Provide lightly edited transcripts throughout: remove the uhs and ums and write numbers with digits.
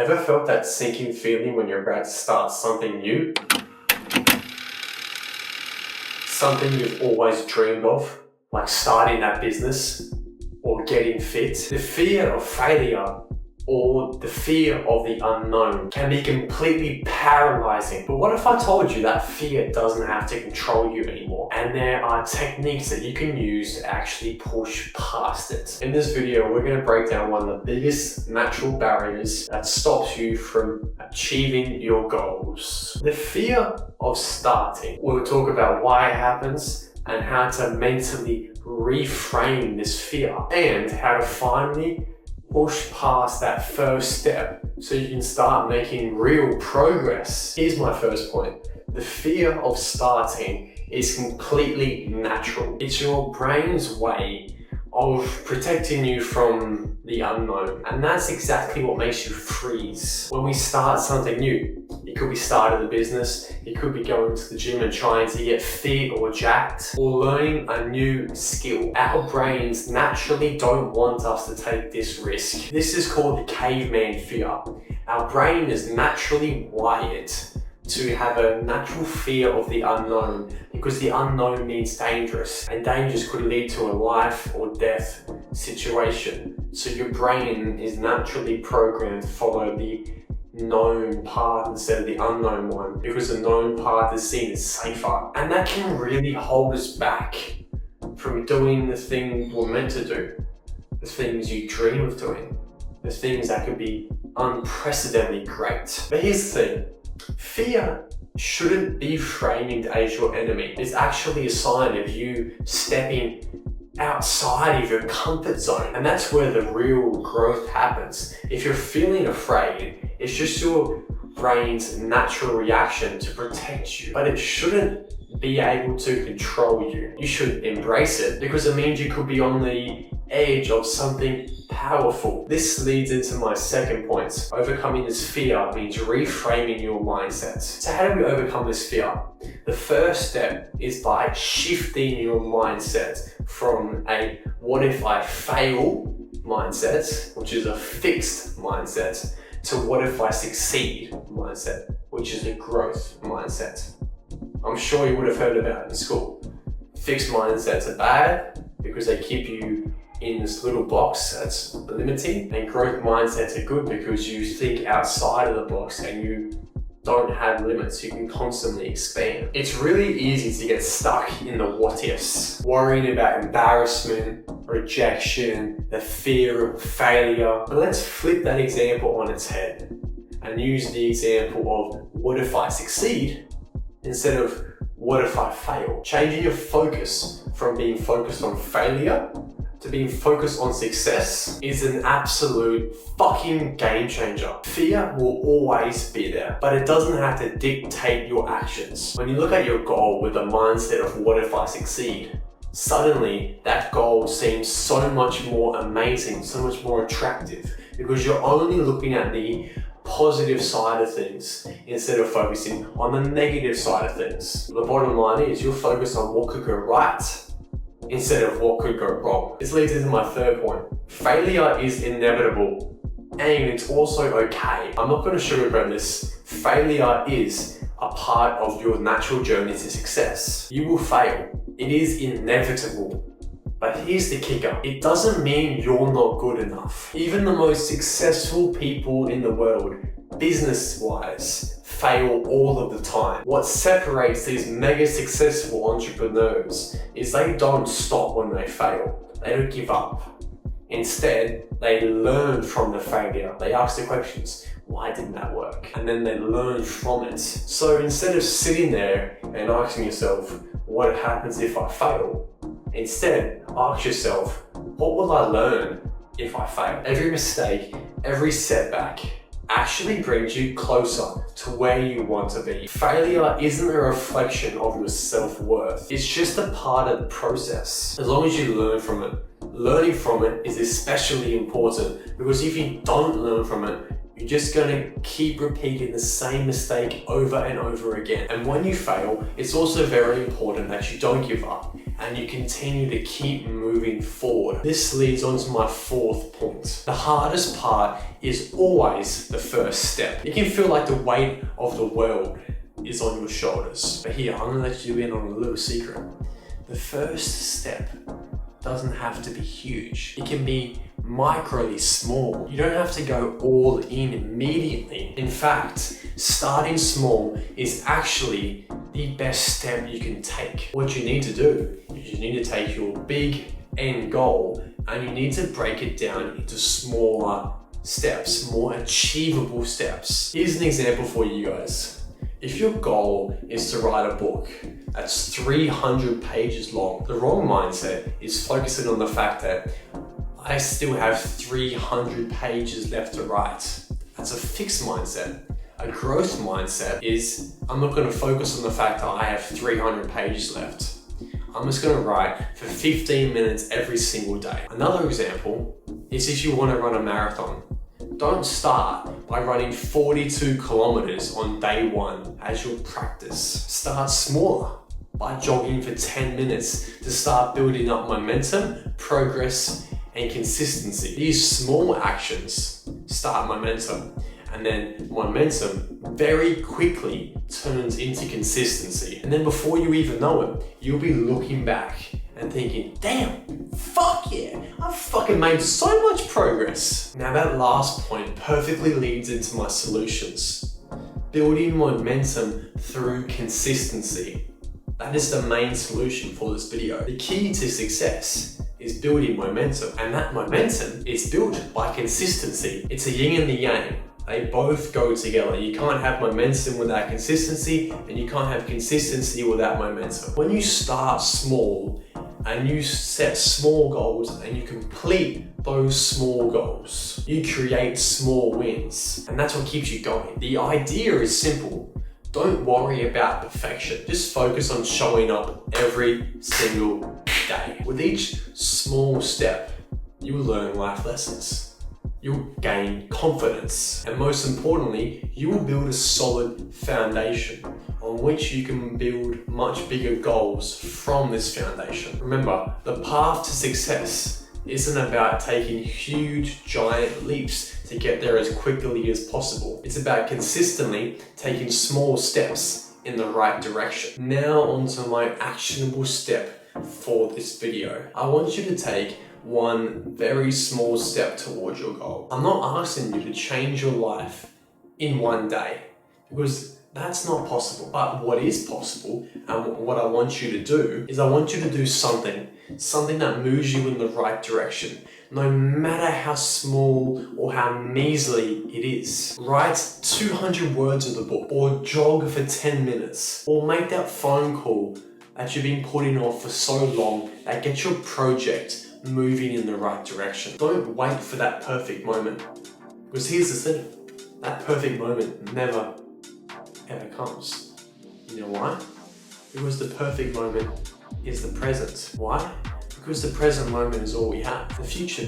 Ever felt that sinking feeling when you're about to start something new? Something you've always dreamed of, like starting that business or getting fit? The fear of failure or the fear of the unknown can be completely paralyzing. But what if I told you that fear doesn't have to control you anymore? And there are techniques that you can use to actually push past it. In this video, we're going to break down one of the biggest natural barriers that stops you from achieving your goals. The fear of starting. We'll talk about why it happens and how to mentally reframe this fear and how to finally push past that first step so you can start making real progress. Here's my first point. The fear of starting is completely natural. It's your brain's way of protecting you from the unknown. And that's exactly what makes you freeze. When we start something new, it could be starting a business, it could be going to the gym and trying to get fit or jacked, or learning a new skill. Our brains naturally don't want us to take this risk. This is called the caveman fear. Our brain is naturally wired to have a natural fear of the unknown because the unknown means dangerous, and dangers could lead to a life or death situation. So your brain is naturally programmed to follow the known path instead of the unknown one because the known path is seen as safer, and that can really hold us back from doing the thing we're meant to do, the things you dream of doing, the things that could be unprecedentedly great. But here's the thing. Fear shouldn't be framed as your enemy. It's actually a sign of you stepping outside of your comfort zone. And that's where the real growth happens. If you're feeling afraid, it's just your brain's natural reaction to protect you. But it shouldn't be able to control you. You should embrace it because it means you could be on the edge of something powerful. This leads into my second point. Overcoming this fear means reframing your mindset. So how do we overcome this fear? The first step is by shifting your mindset from a what if I fail mindset, which is a fixed mindset, to what if I succeed mindset, which is a growth mindset. I'm sure you would have heard about it in school. Fixed mindsets are bad because they keep you in this little box that's limiting, and growth mindsets are good because you think outside of the box and you don't have limits. You can constantly expand. It's really easy to get stuck in the what ifs, worrying about embarrassment, rejection, the fear of failure. But let's flip that example on its head and use the example of what if I succeed instead of what if I fail. Changing your focus from being focused on failure to being focused on success is an absolute fucking game changer. Fear will always be there, but it doesn't have to dictate your actions. When you look at your goal with the mindset of what if I succeed, suddenly that goal seems so much more amazing, so much more attractive, because you're only looking at the positive side of things instead of focusing on the negative side of things. The bottom line is you're focused on what could go right instead of what could go wrong. This leads into my third point. Failure is inevitable and it's also okay. I'm not going to sugarcoat this. Failure is a part of your natural journey to success. You will fail. It is inevitable. But here's the kicker. It doesn't mean you're not good enough. Even the most successful people in the world, business-wise, fail all of the time. What separates these mega successful entrepreneurs is they don't stop when they fail. They don't give up. Instead, they learn from the failure. They ask the questions, why didn't that work? And then they learn from it. So instead of sitting there and asking yourself, what happens if I fail? Instead, ask yourself, what will I learn if I fail? Every mistake, every setback actually brings you closer to where you want to be. Failure isn't a reflection of your self-worth. It's just a part of the process. As long as you learn from it. Learning from it is especially important because if you don't learn from it, you're just going to keep repeating the same mistake over and over again. And when you fail, it's also very important that you don't give up and you continue to keep moving forward. This leads on to my fourth point. important. The hardest part is always the first step. It can feel like the weight of the world is on your shoulders. But here, I'm gonna let you in on a little secret. The first step doesn't have to be huge. It can be microly small. You don't have to go all in immediately. In fact, starting small is actually the best step you can take. What you need to do is you need to take your big end goal and you need to break it down into smaller steps, more achievable steps. Here's an example for you guys. If your goal is to write a book that's 300 pages long, the wrong mindset is focusing on the fact that I still have 300 pages left to write. That's a fixed mindset. A growth mindset is, I'm not going to focus on the fact that I have 300 pages left. I'm just going to write for 15 minutes every single day. Another example is if you want to run a marathon. Don't start by running 42 kilometers on day one as your practice. Start smaller by jogging for 10 minutes to start building up momentum, progress, and consistency. These small actions start momentum, and then momentum very quickly turns into consistency. And then before you even know it, you'll be looking back and thinking, damn, fuck yeah, I've fucking made so much progress. Now that last point perfectly leads into my solutions. Building momentum through consistency. That is the main solution for this video. The key to success is building momentum, and that momentum is built by consistency. It's a yin and the yang. They both go together. You can't have momentum without consistency, and you can't have consistency without momentum. When you start small and you set small goals and you complete those small goals, you create small wins, and that's what keeps you going. The idea is simple. Don't worry about perfection. Just focus on showing up every single day. With each small step, you will learn life lessons. You'll gain confidence, and most importantly, you will build a solid foundation on which you can build much bigger goals from this foundation. Remember, the path to success isn't about taking huge, giant leaps to get there as quickly as possible. It's about consistently taking small steps in the right direction. Now onto my actionable step for this video. I want you to take one very small step towards your goal. I'm not asking you to change your life in one day, because that's not possible. But what is possible, and what I want you to do, is I want you to do something that moves you in the right direction, no matter how small or how measly it is. Write 200 words of the book, or jog for 10 minutes, or make that phone call that you've been putting off for so long that gets your project moving in the right direction. Don't wait for that perfect moment, because here's the thing, that perfect moment never ever comes. You know why? Because the perfect moment is the present. Why? Because the present moment is all we have. The future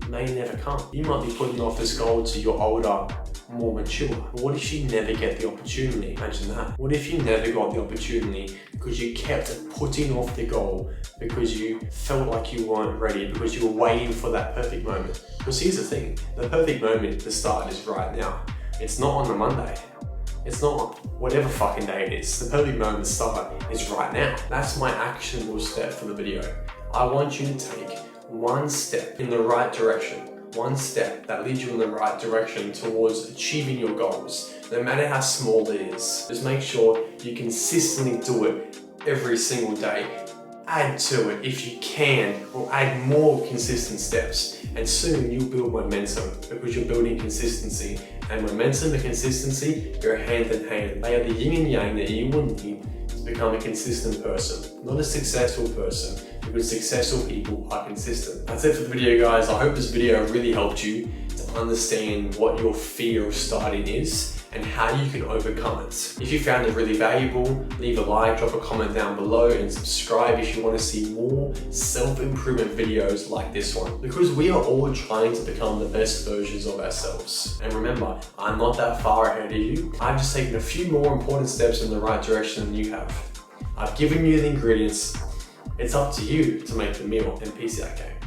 may never come. You might be putting off this goal to your older, more mature. But what if you never get the opportunity? Imagine that. What if you never got the opportunity because you kept putting off the goal because you felt like you weren't ready, because you were waiting for that perfect moment? Because here's the thing, the perfect moment to start is right now. It's not on a Monday. It's not whatever fucking day it is. The perfect moment to start is right now. That's my actionable step for the video. I want you to take one step in the right direction. One step that leads you in the right direction towards achieving your goals, no matter how small it is. Just make sure you consistently do it every single day. Add to it if you can, or add more consistent steps, and soon you'll build momentum, because you're building consistency, and momentum and consistency go hand in hand. They are the yin and yang that you will need to become a consistent person, not a successful person, because successful people are consistent. That's it for the video, guys. I hope this video really helped you to understand what your fear of starting is and how you can overcome it. If you found it really valuable, leave a like, drop a comment down below, and subscribe if you want to see more self-improvement videos like this one. Because we are all trying to become the best versions of ourselves. And remember, I'm not that far ahead of you. I've just taken a few more important steps in the right direction than you have. I've given you the ingredients. It's up to you to make the meal, and peace out, gang.